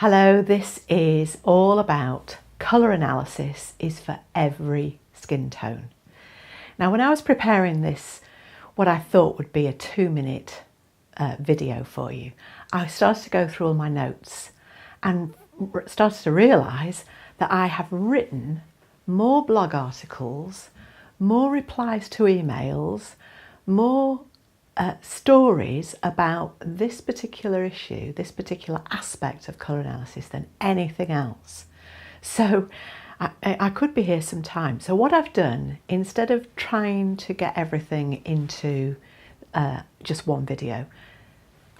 Hello, this is all about colour analysis is for every skin tone. Now, when I was preparing this, what I thought would be a 2-minute video for you, I started to go through all my notes and started to realise that I have written more blog articles, more replies to emails, more stories about this particular issue, this particular aspect of colour analysis than anything else. So I could be here some time. So what I've done, instead of trying to get everything into just one video,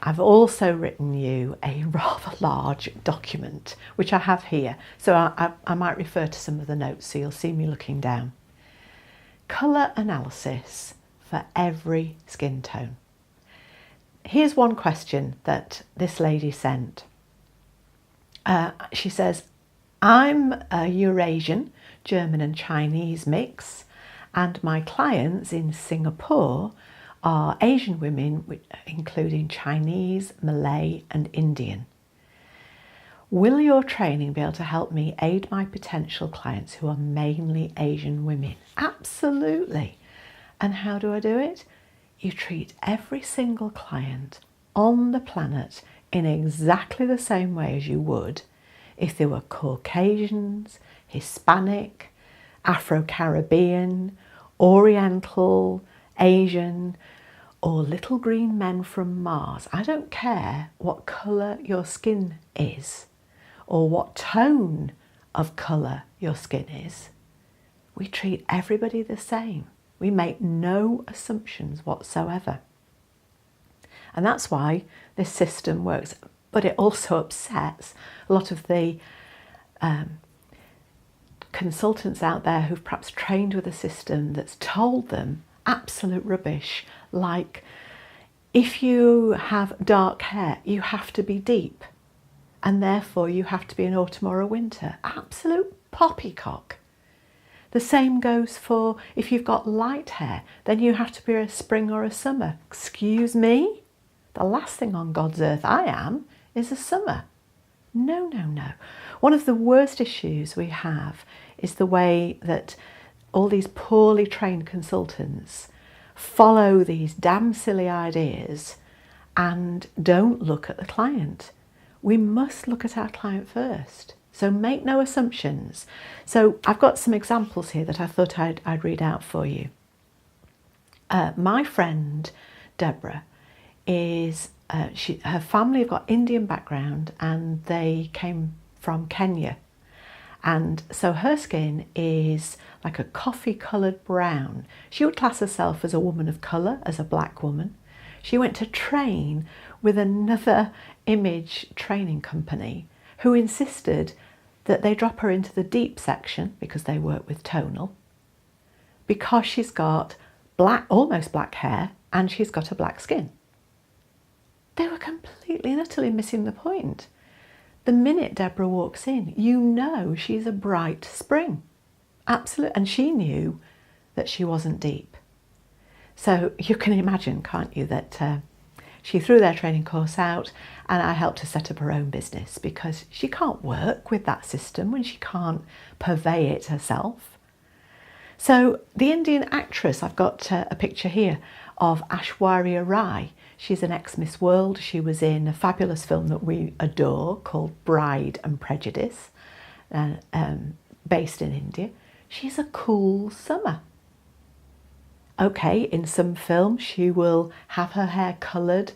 I've also written you a rather large document, which I have here. So I might refer to some of the notes, so you'll see me looking down. Colour analysis for every skin tone. Here's one question that this lady sent. She says, I'm a Eurasian, German and Chinese mix, and my clients in Singapore are Asian women, including Chinese, Malay and Indian. Will your training be able to help me aid my potential clients who are mainly Asian women? Absolutely. And how do I do it? You treat every single client on the planet in exactly the same way as you would if they were Caucasians, Hispanic, Afro-Caribbean, Oriental, Asian, or little green men from Mars. I don't care what colour your skin is or what tone of colour your skin is. We treat everybody the same. We make no assumptions whatsoever. And that's why this system works. But it also upsets a lot of the consultants out there who've perhaps trained with a system that's told them absolute rubbish, like if you have dark hair, you have to be deep, and therefore you have to be an autumn or a winter. Absolute poppycock. The same goes for if you've got light hair, then you have to be a spring or a summer. Excuse me? The last thing on God's earth I am is a summer. No, no, no. One of the worst issues we have is the way that all these poorly trained consultants follow these damn silly ideas and don't look at the client. We must look at our client first. So make no assumptions. So I've got some examples here that I thought I'd read out for you. My friend Deborah is, her family have got Indian background and they came from Kenya. And so her skin is like a coffee coloured brown. She would class herself as a woman of colour, as a black woman. She went to train with another image training company who insisted that they drop her into the deep section because they work with tonal, because she's got black, almost black hair, and she's got a black skin. They were completely and utterly missing the point. The minute Deborah walks in, you know she's a bright spring. Absolutely. And she knew that she wasn't deep. So you can imagine, can't you, that she threw their training course out and I helped her set up her own business because she can't work with that system when she can't purvey it herself. So the Indian actress, I've got a picture here of Aishwarya Rai. She's an ex-Miss World. She was in a fabulous film that we adore called Bride and Prejudice, based in India. She's a cool summer. Okay, in some films she will have her hair coloured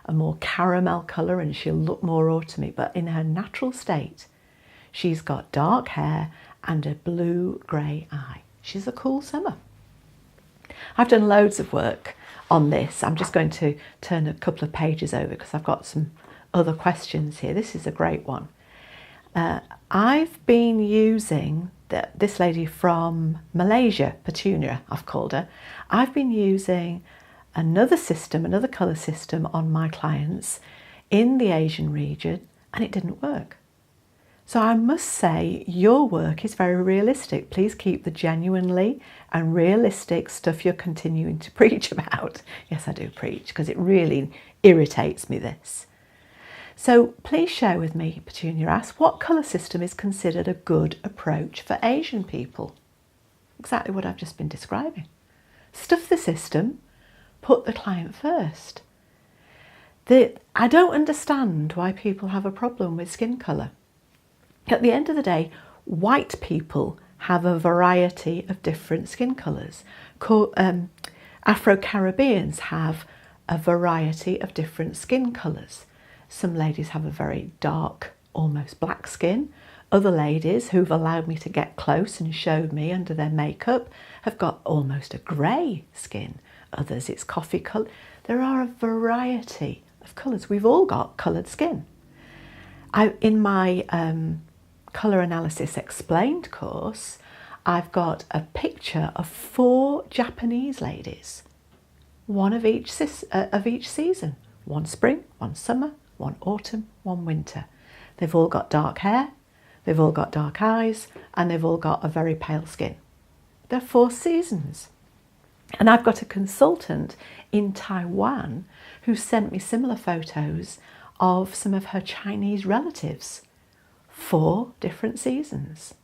a more caramel colour and she'll look more autumny, but in her natural state she's got dark hair and a blue-grey eye. She's a cool summer. I've done loads of work on this. I'm just going to turn a couple of pages over because I've got some other questions here. This is a great one. I've been using this lady from Malaysia, Petunia, I've called her. I've been using another system, another colour system on my clients in the Asian region, and it didn't work. So I must say your work is very realistic. Please keep the genuinely and realistic stuff you're continuing to preach about. Yes, I do preach because it really irritates me, this. So please share with me, Petunia asks, what colour system is considered a good approach for Asian people? Exactly what I've just been describing. Stuff the system, put the client first. I don't understand why people have a problem with skin colour. At the end of the day, white people have a variety of different skin colours. Afro-Caribbeans have a variety of different skin colours. Some ladies have a very dark, almost black skin. Other ladies who've allowed me to get close and showed me under their makeup have got almost a grey skin. Others it's coffee colour. There are a variety of colours. We've all got coloured skin. In my Colour Analysis Explained course, I've got a picture of 4 Japanese ladies, one of each season. One spring, one summer, one autumn, one winter. They've all got dark hair, they've all got dark eyes, and they've all got a very pale skin. They're 4 seasons. And I've got a consultant in Taiwan who sent me similar photos of some of her Chinese relatives. 4 different seasons.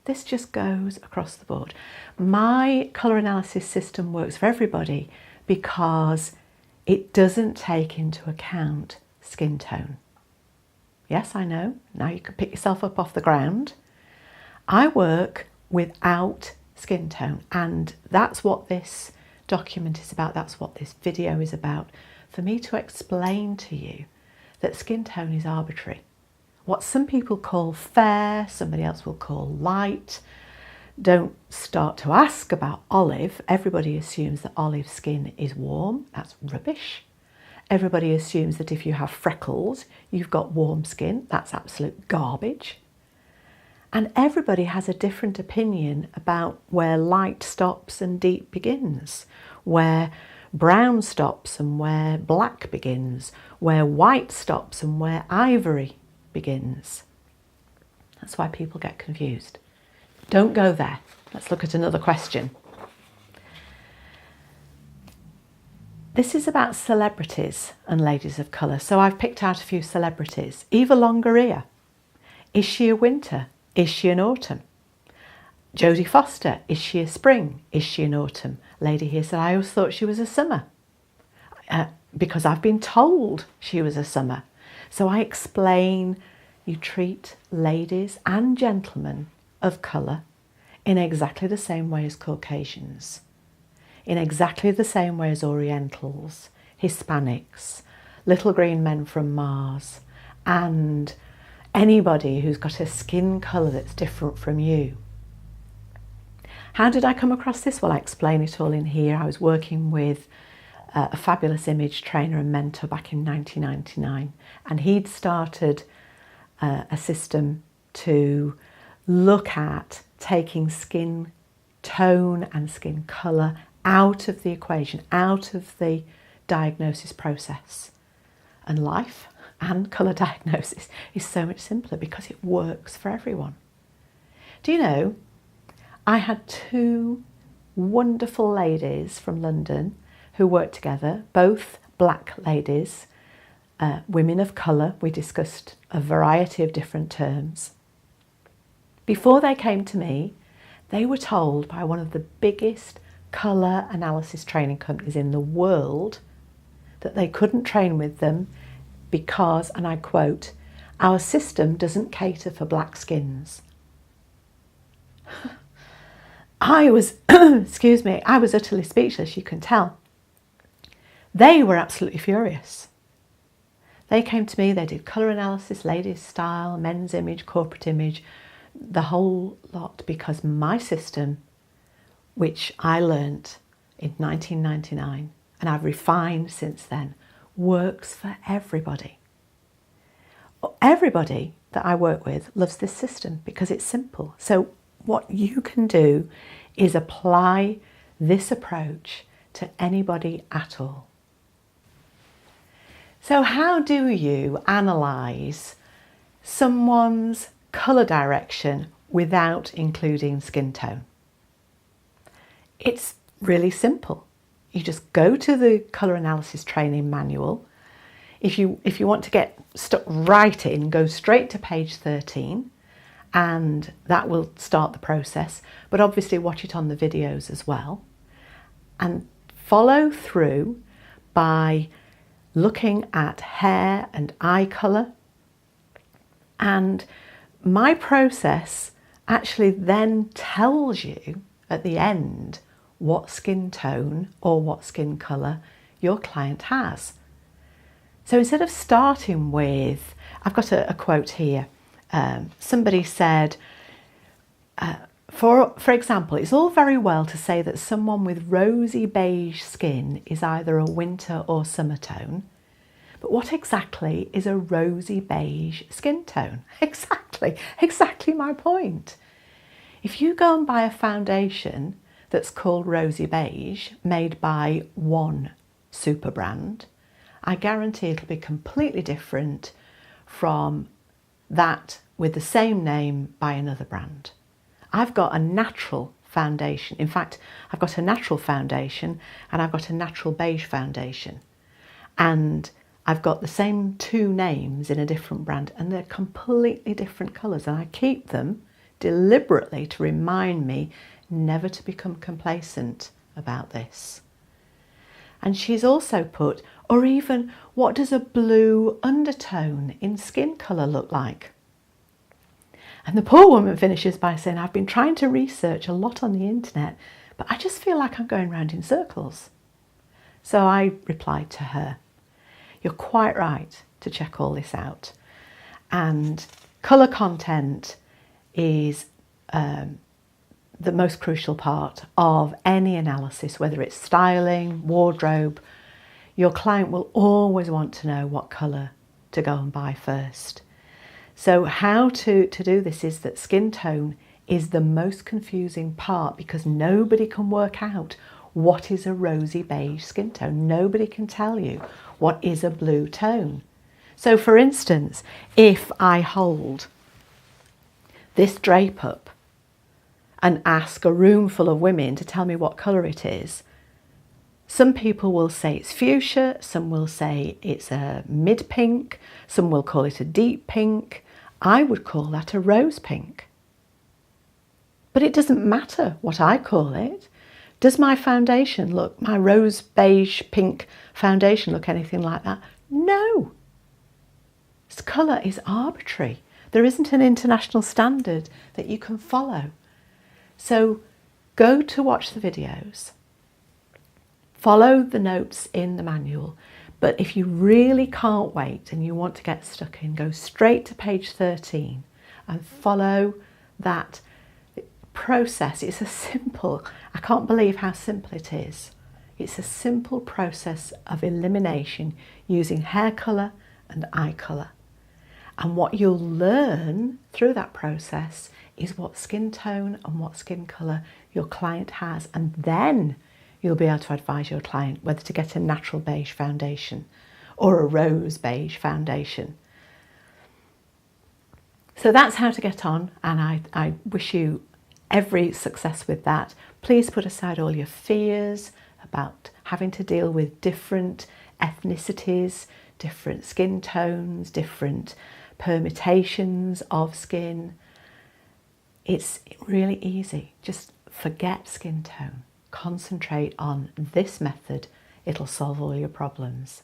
This just goes across the board. My colour analysis system works for everybody because it doesn't take into account skin tone. Yes, I know. Now you can pick yourself up off the ground. I work without skin tone, and that's what this document is about. That's what this video is about. For me to explain to you that skin tone is arbitrary. What some people call fair, somebody else will call light. Don't start to ask about olive. Everybody assumes that olive skin is warm. That's rubbish. Everybody assumes that if you have freckles, you've got warm skin. That's absolute garbage. And everybody has a different opinion about where light stops and deep begins, where brown stops and where black begins, where white stops and where ivory begins. That's why people get confused. Don't go there. Let's look at another question. This is about celebrities and ladies of colour. So I've picked out a few celebrities. Eva Longoria. Is she a winter? Is she an autumn? Jodie Foster. Is she a spring? Is she an autumn? Lady here said, I always thought she was a summer. Because I've been told she was a summer. So I explain you treat ladies and gentlemen of colour in exactly the same way as Caucasians, in exactly the same way as Orientals, Hispanics, little green men from Mars, and anybody who's got a skin colour that's different from you. How did I come across this? Well, I explain it all in here. I was working with a fabulous image trainer and mentor back in 1999, and he'd started a system to look at taking skin tone and skin colour out of the equation, out of the diagnosis process. And life and colour diagnosis is so much simpler because it works for everyone. Do you know, I had 2 wonderful ladies from London who worked together, both black ladies, women of colour. We discussed a variety of different terms. Before they came to me, they were told by one of the biggest colour analysis training companies in the world that they couldn't train with them because, and I quote, our system doesn't cater for black skins. I was, excuse me, I was utterly speechless, you can tell. They were absolutely furious. They came to me, they did colour analysis, ladies' style, men's image, corporate image, the whole lot, because my system, which I learnt in 1999 and I've refined since then, works for everybody. Everybody that I work with loves this system because it's simple. So what you can do is apply this approach to anybody at all. So how do you analyse someone's colour direction without including skin tone? It's really simple. You just go to the colour analysis training manual. If you want to get stuck right in, go straight to page 13 and that will start the process. But obviously watch it on the videos as well. And follow through by looking at hair and eye colour. And my process actually then tells you at the end what skin tone or what skin colour your client has. So instead of starting with, I've got a quote here. Somebody said, for example, it's all very well to say that someone with rosy beige skin is either a winter or summer tone, but what exactly is a rosy beige skin tone? Exactly my point. If you go and buy a foundation that's called rosy beige, made by one super brand, I guarantee it'll be completely different from that with the same name by another brand. I've got a natural foundation. In fact, I've got a natural foundation and I've got a natural beige foundation. And I've got the same two names in a different brand and they're completely different colours. And I keep them deliberately to remind me never to become complacent about this. And she's also put, or even, what does a blue undertone in skin colour look like? And the poor woman finishes by saying, I've been trying to research a lot on the internet, but I just feel like I'm going round in circles. So I replied to her, you're quite right to check all this out. And colour content is the most crucial part of any analysis, whether it's styling, wardrobe. Your client will always want to know what colour to go and buy first. So how to do this is that skin tone is the most confusing part because nobody can work out what is a rosy beige skin tone. Nobody can tell you what is a blue tone. So for instance, if I hold this drape up and ask a room full of women to tell me what colour it is, some people will say it's fuchsia, some will say it's a mid-pink, some will call it a deep pink. I would call that a rose pink. But it doesn't matter what I call it. Does my foundation look, my rose beige pink foundation look anything like that? No. This colour is arbitrary. There isn't an international standard that you can follow. So go to watch the videos, follow the notes in the manual, but if you really can't wait and you want to get stuck in, go straight to page 13 and follow that process. It's a simple, I can't believe how simple it is. It's a simple process of elimination using hair colour and eye colour. And what you'll learn through that process is what skin tone and what skin colour your client has, and then you'll be able to advise your client whether to get a natural beige foundation or a rose beige foundation. So that's how to get on, and I wish you every success with that. Please put aside all your fears about having to deal with different ethnicities, different skin tones, different permutations of skin. It's really easy. Just forget skin tone. Concentrate on this method. It'll solve all your problems.